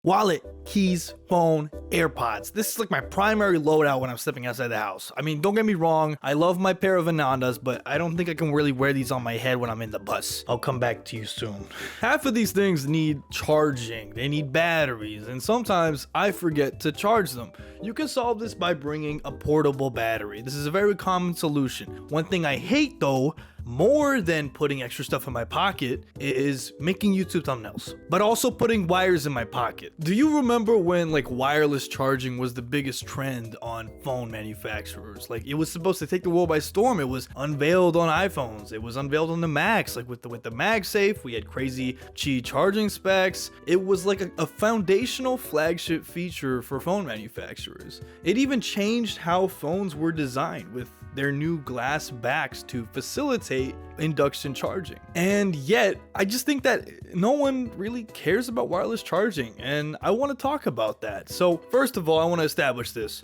wallet, keys, phone, AirPods. This is like my primary loadout when I'm stepping outside the house. I mean, don't get me wrong, I love my pair of Anandas, but I don't think I can really wear these on my head when I'm in the bus. I'll come back to you soon. Half of these things need charging, they need batteries, and sometimes I forget to charge them. You can solve this by bringing a portable battery. This is a very common solution. One thing I hate though, more than putting extra stuff in my pocket, is making YouTube thumbnails, but also putting wires in my pocket. Do you remember when like wireless charging was the biggest trend on phone manufacturers? Like it was supposed to take the world by storm. It was unveiled on iPhones. It was unveiled on the Macs, like with the MagSafe. We had crazy Qi charging specs. It was like a foundational flagship feature for phone manufacturers. It even changed how phones were designed with their new glass backs to facilitate induction charging. And yet, I just think that no one really cares about wireless charging, and I want to talk about that. So first of all, I want to establish this.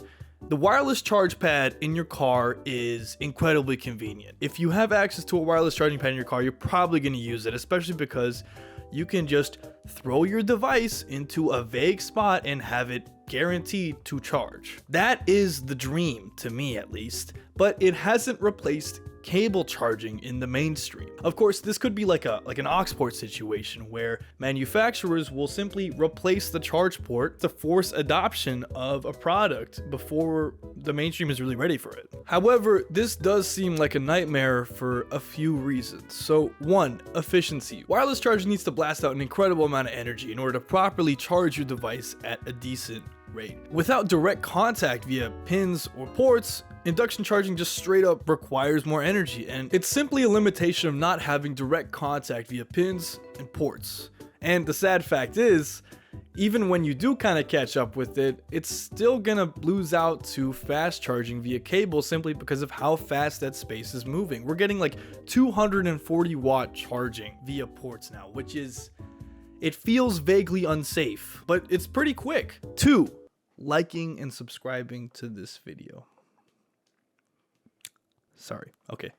The wireless charge pad in your car is incredibly convenient. If you have access to a wireless charging pad in your car, you're probably going to use it, especially because you can just throw your device into a vague spot and have it guaranteed to charge. That is the dream, to me at least, but it hasn't replaced cable charging in the mainstream. Of course, this could be like an aux port situation where manufacturers will simply replace the charge port to force adoption of a product before the mainstream is really ready for it. However, this does seem like a nightmare for a few reasons. So one, efficiency. Wireless charging needs to blast out an incredible amount of energy in order to properly charge your device at a decent rate. Without direct contact via pins or ports, induction charging just straight up requires more energy, and it's simply a limitation of not having direct contact via pins and ports. And the sad fact is, even when you do kind of catch up with it, it's still gonna lose out to fast charging via cable simply because of how fast that space is moving. We're getting like 240 watt charging via ports now, which is, it feels vaguely unsafe, but it's pretty quick. 2, liking and subscribing to this video. Sorry. Okay.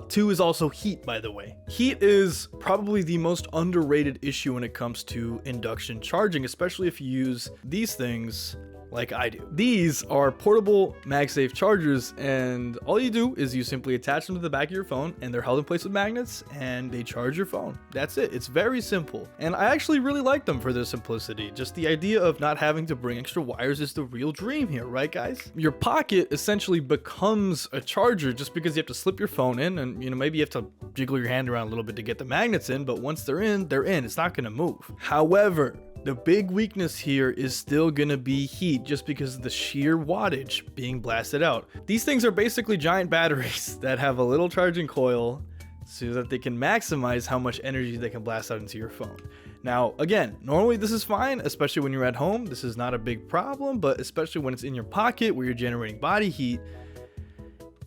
2 is also heat, by the way. Heat is probably the most underrated issue when it comes to induction charging, especially if you use these things like I do. These are portable MagSafe chargers, and all you do is you simply attach them to the back of your phone, and they're held in place with magnets, and they charge your phone. That's it. It's very simple. And I actually really like them for their simplicity. Just the idea of not having to bring extra wires is the real dream here, right guys? Your pocket essentially becomes a charger just because you have to slip your phone in, and maybe you have to jiggle your hand around a little bit to get the magnets in, but once they're in, they're in. It's not gonna move. However, the big weakness here is still gonna be heat, just because of the sheer wattage being blasted out. These things are basically giant batteries that have a little charging coil so that they can maximize how much energy they can blast out into your phone. Now, again, normally this is fine, especially when you're at home. This is not a big problem, but especially when it's in your pocket where you're generating body heat,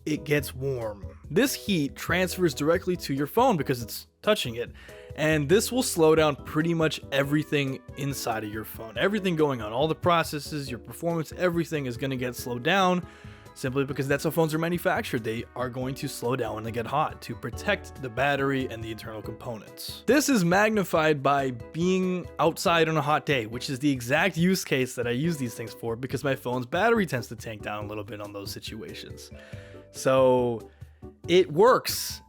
it gets warm. This heat transfers directly to your phone because it's touching it. And this will slow down pretty much everything inside of your phone. Everything going on, all the processes, your performance, everything is going to get slowed down simply because that's how phones are manufactured. They are going to slow down when they get hot to protect the battery and the internal components. This is magnified by being outside on a hot day, which is the exact use case that I use these things for because my phone's battery tends to tank down a little bit on those situations. So it works,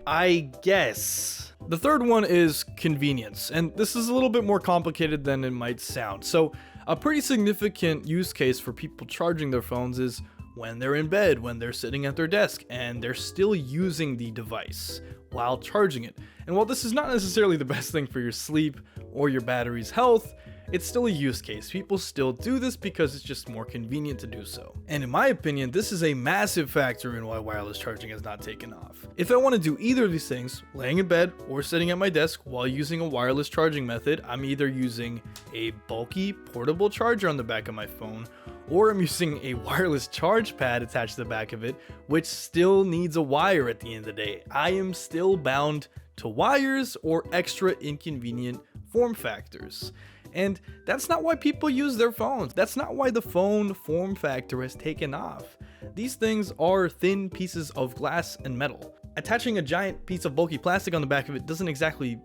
I guess. The third one is convenience, and this is a little bit more complicated than it might sound. So a pretty significant use case for people charging their phones is when they're in bed, when they're sitting at their desk, and they're still using the device while charging it. And while this is not necessarily the best thing for your sleep or your battery's health, it's still a use case. People still do this because it's just more convenient to do so. And in my opinion, this is a massive factor in why wireless charging has not taken off. If I want to do either of these things, laying in bed or sitting at my desk while using a wireless charging method, I'm either using a bulky portable charger on the back of my phone, or I'm using a wireless charge pad attached to the back of it, which still needs a wire at the end of the day. I am still bound to wires or extra inconvenient form factors. And that's not why people use their phones. That's not why the phone form factor has taken off. These things are thin pieces of glass and metal. Attaching a giant piece of bulky plastic on the back of it doesn't exactly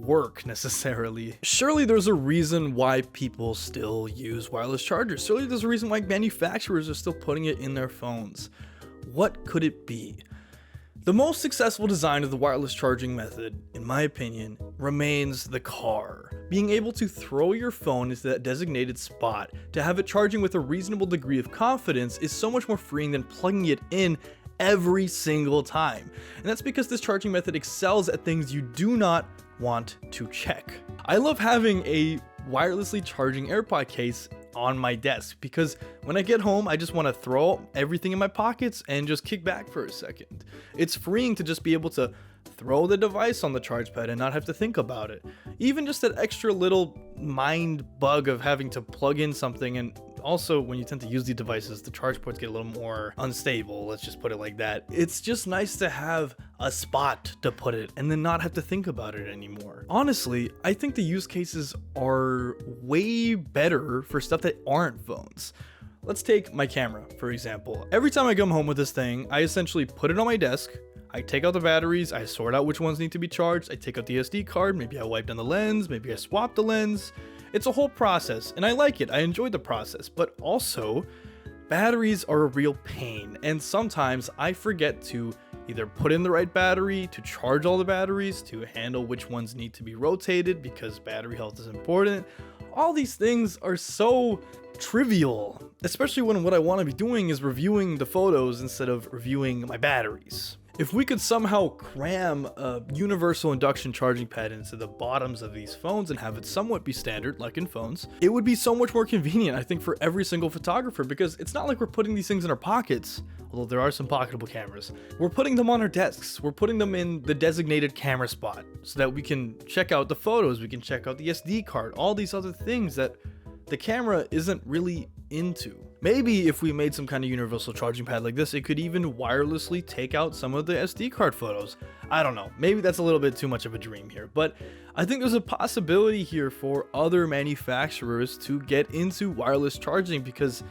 work necessarily. Surely there's a reason why people still use wireless chargers. Surely there's a reason why manufacturers are still putting it in their phones. What could it be? The most successful design of the wireless charging method, in my opinion, remains the car. Being able to throw your phone into that designated spot to have it charging with a reasonable degree of confidence is so much more freeing than plugging it in every single time. And that's because this charging method excels at things you do not want to check. I love having a wirelessly charging AirPod case on my desk because when I get home, I just want to throw everything in my pockets and just kick back for a second. It's freeing to just be able to throw the device on the charge pad and not have to think about it. Even just that extra little mind bug of having to plug in something, and also when you tend to use these devices, the charge ports get a little more unstable, let's just put it like that. It's just nice to have a spot to put it and then not have to think about it anymore. Honestly, I think the use cases are way better for stuff that aren't phones. Let's take my camera, for example. Every time I come home with this thing, I essentially put it on my desk, I take out the batteries, I sort out which ones need to be charged, I take out the SD card, maybe I wipe down the lens, maybe I swap the lens. It's a whole process, and I like it, I enjoy the process, but also, batteries are a real pain, and sometimes I forget to either put in the right battery, to charge all the batteries, to handle which ones need to be rotated because battery health is important. All these things are so trivial, especially when what I want to be doing is reviewing the photos instead of reviewing my batteries. If we could somehow cram a universal induction charging pad into the bottoms of these phones and have it somewhat be standard, like in phones, it would be so much more convenient, I think, for every single photographer, because it's not like we're putting these things in our pockets, although there are some pocketable cameras. We're putting them on our desks. We're putting them in the designated camera spot so that we can check out the photos, we can check out the SD card, all these other things that the camera isn't really into. Maybe if we made some kind of universal charging pad like this, it could even wirelessly take out some of the SD card photos. I don't know, maybe that's a little bit too much of a dream here, but I think there's a possibility here for other manufacturers to get into wireless charging, because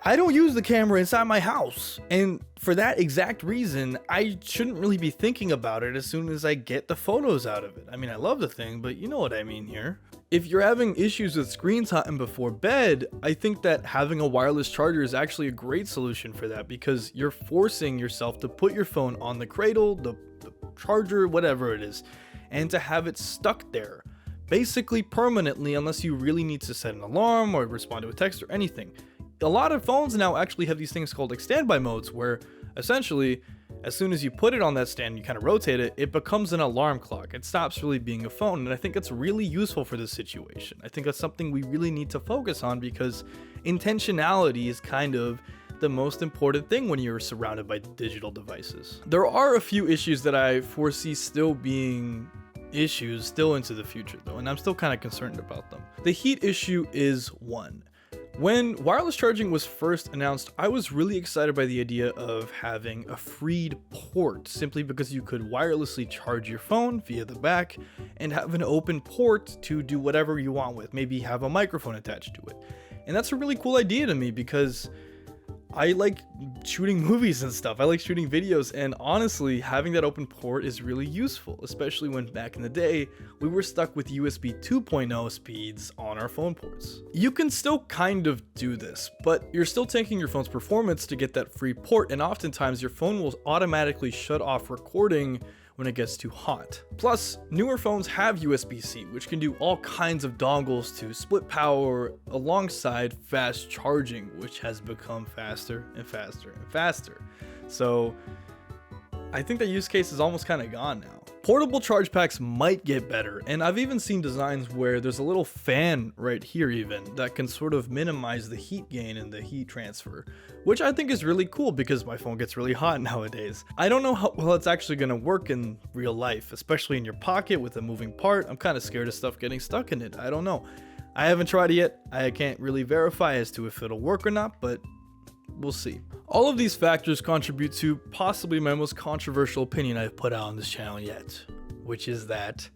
I don't use the camera inside my house, and for that exact reason, I shouldn't really be thinking about it as soon as I get the photos out of it. I mean, I love the thing, but you know what I mean here. If you're having issues with screen time before bed, I think that having a wireless charger is actually a great solution for that, because you're forcing yourself to put your phone on the cradle, the charger, whatever it is, and to have it stuck there, basically permanently, unless you really need to set an alarm or respond to a text or anything. A lot of phones now actually have these things called like standby modes, where essentially as soon as you put it on that stand, you kind of rotate it, it becomes an alarm clock. It stops really being a phone, and I think it's really useful for this situation. I think that's something we really need to focus on, because intentionality is kind of the most important thing when you're surrounded by digital devices. There are a few issues that I foresee still being issues still into the future though, and I'm still kind of concerned about them. The heat issue is one. When wireless charging was first announced, I was really excited by the idea of having a freed port, simply because you could wirelessly charge your phone via the back and have an open port to do whatever you want with, maybe have a microphone attached to it. And that's a really cool idea to me, because I like shooting movies and stuff. I like shooting videos, and honestly, having that open port is really useful, especially when back in the day, we were stuck with USB 2.0 speeds on our phone ports. You can still kind of do this, but you're still taking your phone's performance to get that free port, and oftentimes your phone will automatically shut off recording when it gets too hot. Plus, newer phones have USB-C, which can do all kinds of dongles to split power alongside fast charging, which has become faster and faster and faster. So I think that use case is almost kind of gone now. Portable charge packs might get better, and I've even seen designs where there's a little fan right here even that can sort of minimize the heat gain and the heat transfer, which I think is really cool because my phone gets really hot nowadays. I don't know how well it's actually going to work in real life, especially in your pocket with a moving part. I'm kind of scared of stuff getting stuck in it. I don't know. I haven't tried it yet. I can't really verify as to if it'll work or not, but we'll see. All of these factors contribute to possibly my most controversial opinion I've put out on this channel yet, which is that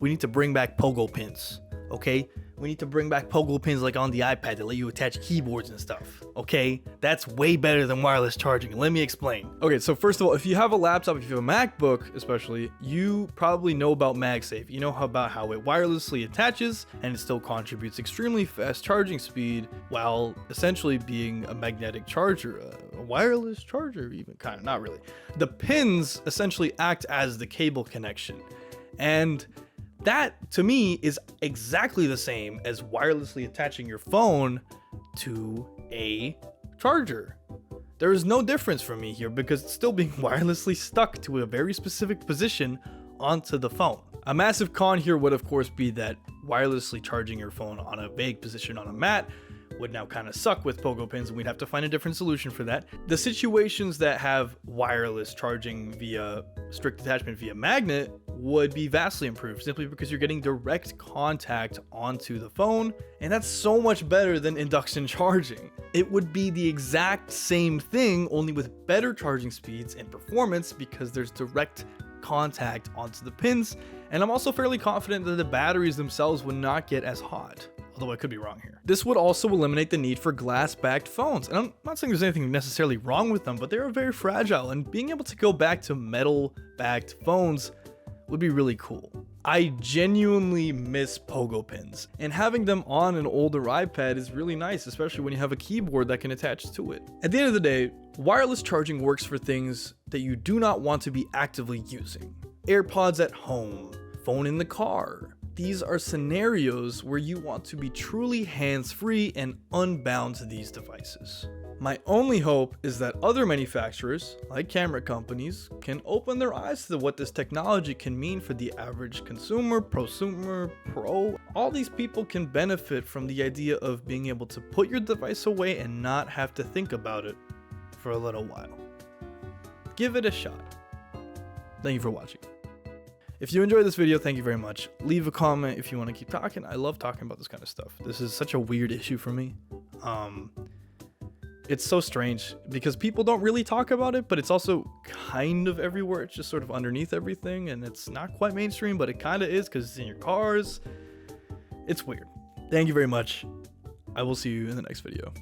we need to bring back Pogo Pins, okay? We need to bring back Pogo Pins like on the iPad that let you attach keyboards and stuff. Okay, that's way better than wireless charging. Let me explain. Okay, so first of all, if you have a laptop, if you have a MacBook especially, you probably know about MagSafe. You know about how it wirelessly attaches and it still contributes extremely fast charging speed while essentially being a magnetic charger, a wireless charger even, kind of, not really. The pins essentially act as the cable connection, and that to me is exactly the same as wirelessly attaching your phone to a charger. There is no difference for me here because it's still being wirelessly stuck to a very specific position onto the phone. A massive con here would of course be that wirelessly charging your phone on a vague position on a mat would now kind of suck with Pogo Pins, and we'd have to find a different solution for that. The situations that have wireless charging via strict attachment via magnet would be vastly improved simply because you're getting direct contact onto the phone, and that's so much better than induction charging. It would be the exact same thing, only with better charging speeds and performance because there's direct contact onto the pins, and I'm also fairly confident that the batteries themselves would not get as hot. Although I could be wrong here. This would also eliminate the need for glass-backed phones. And I'm not saying there's anything necessarily wrong with them, but they are very fragile, and being able to go back to metal-backed phones would be really cool. I genuinely miss Pogo Pins, and having them on an older iPad is really nice, especially when you have a keyboard that can attach to it. At the end of the day, wireless charging works for things that you do not want to be actively using. AirPods at home, phone in the car. These are scenarios where you want to be truly hands-free and unbound to these devices. My only hope is that other manufacturers, like camera companies, can open their eyes to what this technology can mean for the average consumer, prosumer, pro. All these people can benefit from the idea of being able to put your device away and not have to think about it for a little while. Give it a shot. Thank you for watching. If you enjoyed this video, thank you very much. Leave a comment if you want to keep talking. I love talking about this kind of stuff. This is such a weird issue for me. It's so strange because people don't really talk about it, but it's also kind of everywhere. It's just sort of underneath everything, and it's not quite mainstream, but it kind of is because it's in your cars. It's weird. Thank you very much. I will see you in the next video.